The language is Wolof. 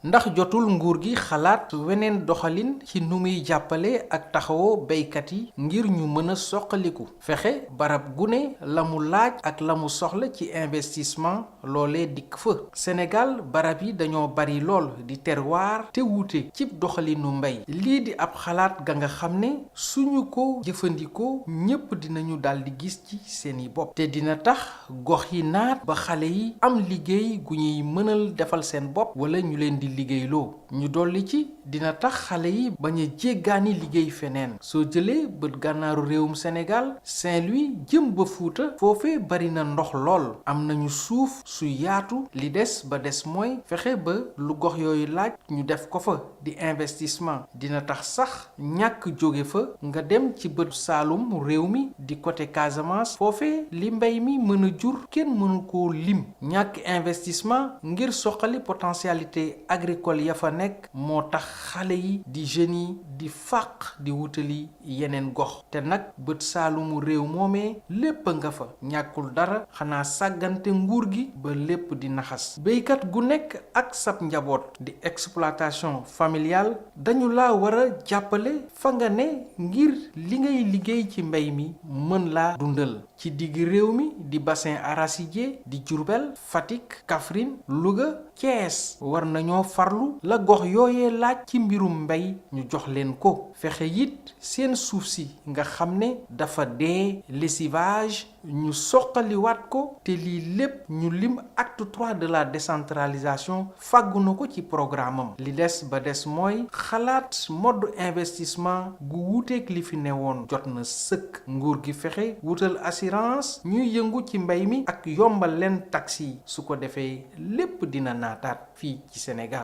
ndax jotul nguur gi xalaat weneen doxalin ci nu muy jàppale ak taxawoo béykat yi ngir ñu mën a soqaliku fexe barab gu ne la mu laaj ak la mu soxla ci investissement loolee dikk fa. Sénégal barab yi dañoo bari lool di terroir te wuute cib doxalinu mbay lii di ab xalaat ga nga xam ne suñu ko jëfandikoo ñépp dinañu daldi gis ci seeni bopp te dina tax gox yi naat ba xale yi am liggéey gu ñuy mënal defal seen bopp wala ñu leen di liggéeyloo ñu dolli ci dina tax xale yi bañ a jéggaani liggéey feneen soo jëlee bët gànnaaru réewum Sénégal Saint-Louis jëm ba Fuuta foofe bari na ndox lool am nañu suuf su yaatu li des ba des mooy fexe ba lu gox yooyu laaj ñu def ko fa di investissement dina tax sax ñàkk jóge fa nga dem ci bët saalum réew mi di côté Casamance foofe li mbay mi mën a jur kenn mënu koo lim ñàkk investissement ngir soqali potentialité agricole ya fa nekk moo tax xale yi di jeunes yi di fàq di wutali yeneen gox te nag bët saalumu réew moomee lépp nga fa ñàkkul dara xanaa sàggante nguur gi ba lépp di naxas béykat gu nekk ak sab njaboot di exploitation familiale dañu la war a jàppale fa nga ne ngir li ngay liggéey ci mbay mi mën laa dundal ci digg réew mi di bassin arachidier di Diourbel Fatick Kaffrine Louga Thiès war nañoo farlu la gox yooyee laaj ci mbirum mbay ñu jox leen ko fexe it seen suuf si nga xam ne dafa dee lessivage ñu soqaliwaat ko te lii lépp ñu lim acte 3 de la décentralisation fàggu na ko ci programme am li des ba des mooy xalaat mode investissement gu wuuteeg li fi newoon jot na sëkk nguur gi fexe wutal assurance ñuy yëngu ci mbay mi ak yombal leen taxi yi su ko defee lépp dina naataat fii ci Sénégal